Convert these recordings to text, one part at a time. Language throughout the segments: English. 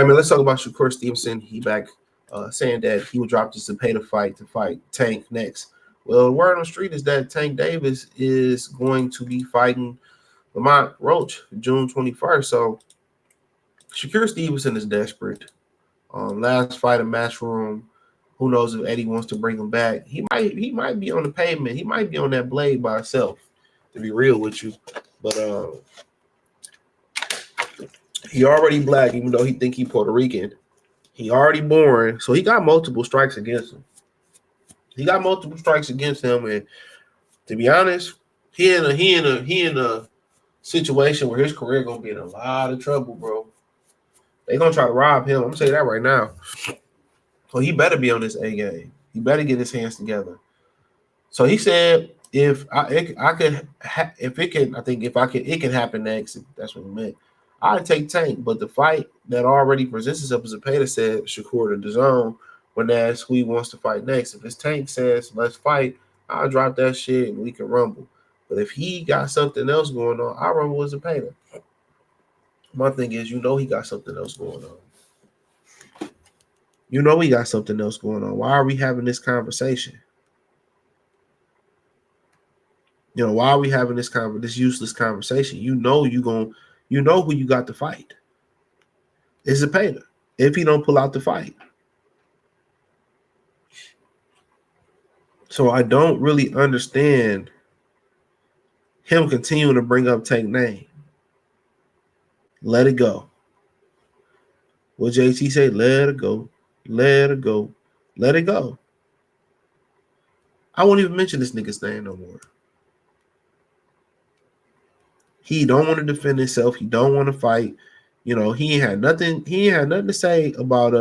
right, man. Let's talk about Shakur Stevenson. He back saying that he would drop the Zepeda fight to fight Tank next. Well, the word on the street is that Tank Davis is going to be fighting Lamont Roach June 21st. So Shakur Stevenson is desperate. Last fight in Matchroom. Who knows if Eddie wants to bring him back? He might be on the pavement. He might be on that blade by himself. To be real with you, but he already black, even though he think he Puerto Rican. He already born, so he got multiple strikes against him. And to be honest, he in a situation where his career gonna be in a lot of trouble, bro. They gonna try to rob him. I'm gonna say that right now. So he better be on this A game. He better get his hands together. So he said, it can happen next. If that's what he meant. I'd take Tank, but the fight that already presents itself as Zepeda said Shakur to DAZN when asked who he wants to fight next. If his Tank says let's fight, I'll drop that shit and we can rumble. But if he got something else going on, I'll rumble with Zepeda. My thing is, he got something else going on. Why are we having this conversation? Why are we having this useless conversation? You know who you got to fight. It's Zepeda. If he don't pull out the fight. So I don't really understand him continuing to bring up Tank name. Let it go. What JT say? Let it go. Let it go. Let it go. I won't even mention this nigga's name no more. He don't want to defend himself. He don't want to fight. He ain't had nothing to say about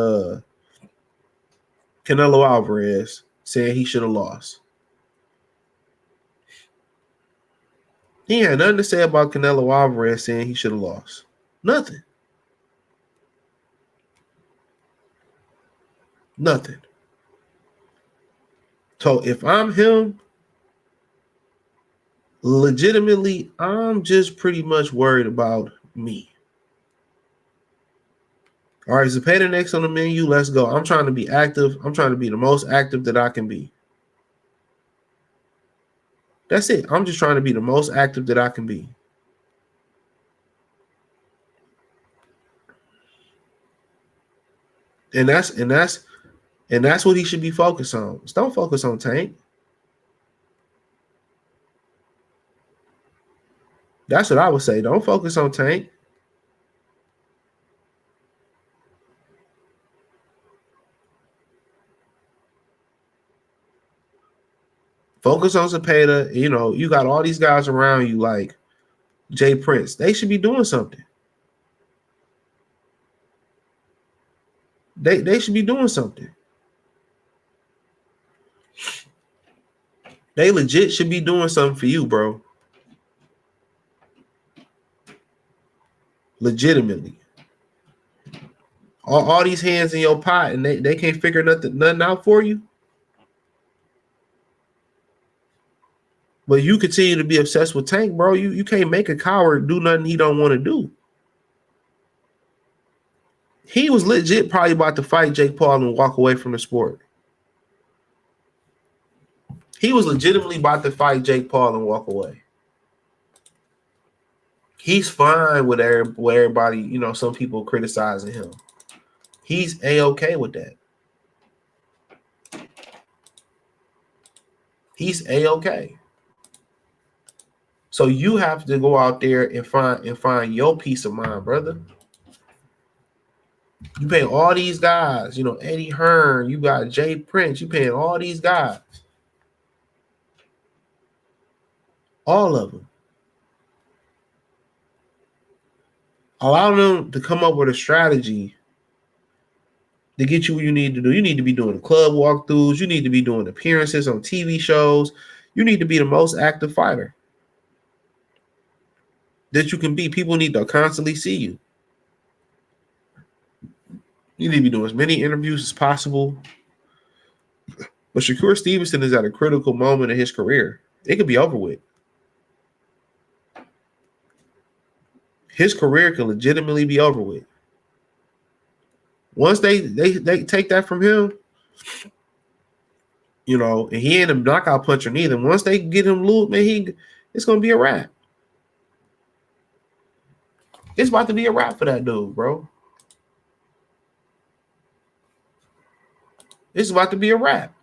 Canelo Alvarez saying he should have lost. He had nothing to say about Canelo Alvarez saying he should have lost. Nothing. So if I'm him, legitimately, I'm just pretty much worried about me. All right, Zepeda next on the menu. Let's go. I'm trying to be active. I'm trying to be the most active that I can be. That's it. I'm just trying to be the most active that I can be. And that's what he should be focused on. Just don't focus on Tank. That's what I would say. Don't focus on Tank. Focus on Zepeda. You got all these guys around you like Jay Prince. They should be doing something. They should be doing something. They legit should be doing something for you, bro. Legitimately. All these hands in your pot and they can't figure nothing out for you. But you continue to be obsessed with Tank, bro. You can't make a coward do nothing he don't want to do. He was legit probably about to fight Jake Paul and walk away from the sport. He was legitimately about to fight Jake Paul and walk away. He's fine with everybody, some people criticizing him. He's A-okay with that. He's A-okay. So you have to go out there and find your peace of mind, brother. You pay all these guys, Eddie Hearn, you got Jay Prince, you paying all these guys. All of them. Allow them to come up with a strategy to get you what you need to do. You need to be doing club walkthroughs. You need to be doing appearances on TV shows. You need to be the most active fighter that you can be. People need to constantly see you. You need to be doing as many interviews as possible. But Shakur Stevenson is at a critical moment in his career. It could be over with. His career could legitimately be over with. Once they take that from him, and he ain't a knockout puncher neither. Once they get him loose, man, it's gonna be a wrap. It's about to be a wrap for that dude, bro. It's about to be a wrap.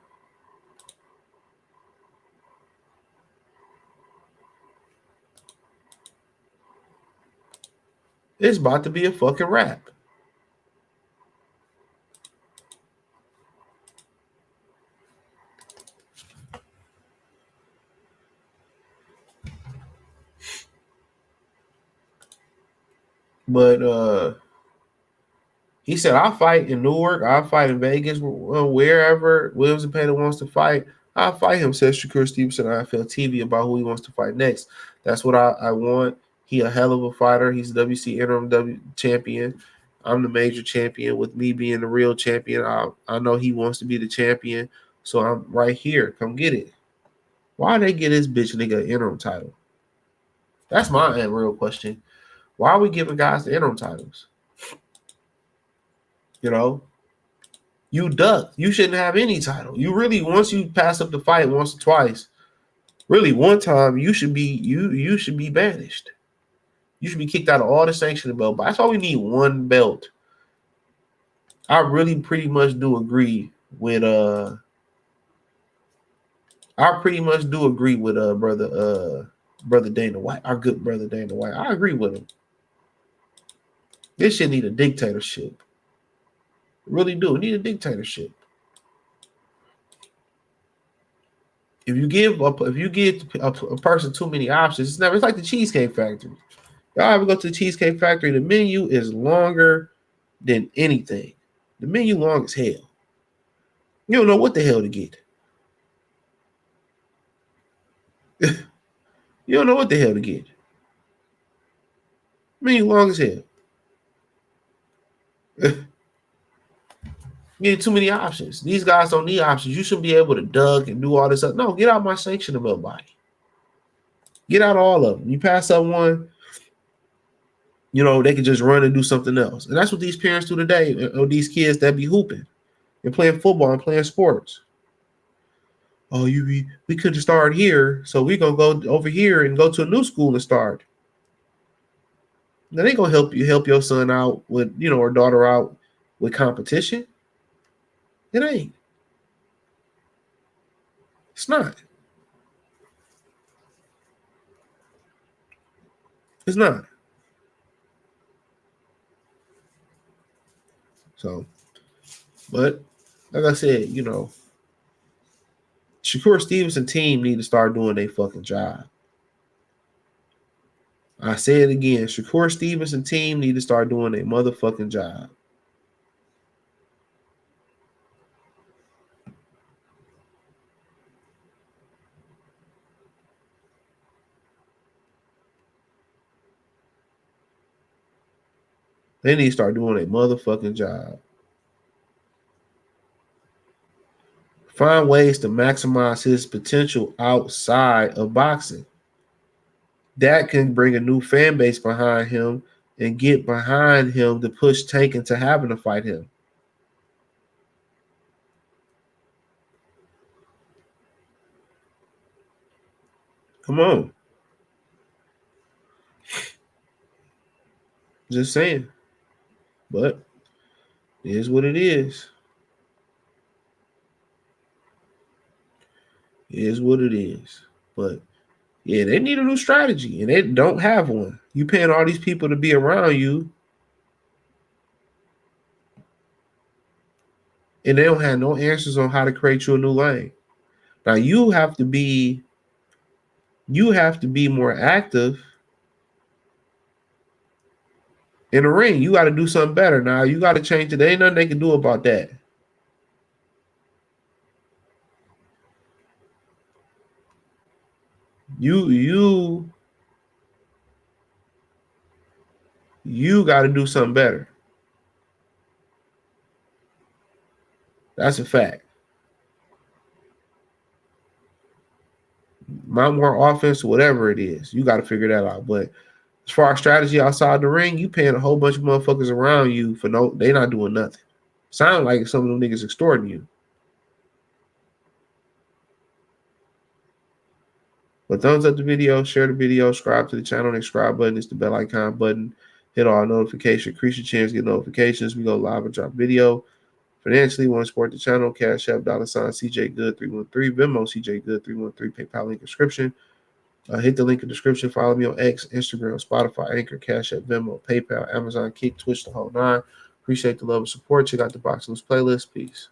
It's about to be a fucking wrap. But he said, I'll fight in Newark, I'll fight in Vegas, wherever Williams Zepeda wants to fight. I'll fight him, says Shakur Stevenson on NFL TV about who he wants to fight next. That's what I want. He a hell of a fighter. He's the WC interim champion. I'm the major champion. With me being the real champion, I know he wants to be the champion. So I'm right here. Come get it. Why they get this bitch nigga an interim title? That's my real question. Why are we giving guys the interim titles? You duck. You shouldn't have any title. You really, once you pass up the fight once or twice, really one time, you should be banished. You should be kicked out of all the sanctioning belt. But that's why we need one belt. I really pretty much do agree with brother Dana White, our good brother Dana White. I agree with him. This shit need a dictatorship. Really do. We need a dictatorship. If you give a person too many options, it's like the Cheesecake Factory. Y'all ever go to the Cheesecake Factory? The menu is longer than anything. The menu long as hell. You don't know what the hell to get. You don't know what the hell to get. Menu long as hell. You get too many options. These guys don't need options. You should be able to dug and do all this stuff. No, get out my sanctionable body. Get out all of them. You pass up one, they can just run and do something else. And that's what these parents do today, or these kids that be hooping and playing football and playing sports. Oh, we could have started here, so we're going to go over here and go to a new school and start. Now they going to help your son out with, or daughter out with competition. It ain't. It's not. It's not. So, but like I said, Shakur Stevenson team need to start doing their fucking job. I say it again. Shakur Stevenson team need to start doing their motherfucking job. They need to start doing a motherfucking job. Find ways to maximize his potential outside of boxing. That can bring a new fan base behind him and get behind him to push Tank into having to fight him. Come on. Just saying. But it is what it is. It is what it is. But yeah, they need a new strategy, and they don't have one. You paying all these people to be around you, and they don't have no answers on how to create you a new lane. Now you have to be more active in the ring. You got to do something better. Now you got to change it. There ain't nothing they can do about that. You got to do something better. That's a fact. More offense, whatever it is, you got to figure that out. But as far as strategy outside the ring, you paying a whole bunch of motherfuckers around you for they're not doing nothing. Sound like some of them niggas extorting you. But thumbs up the video, share the video, subscribe to the channel. The subscribe button is the bell icon button. Hit all notifications, increase your chance to get notifications. We go live and drop video. Financially, want to support the channel, Cash App, $ CJ Good 313, Venmo CJ Good 313, PayPal link description. Hit the link in the description. Follow me on X, Instagram, Spotify, Anchor, Cash App, Venmo, PayPal, Amazon, Kick, Twitch, the whole nine. Appreciate the love and support. Check out the Box Loose playlist. Peace.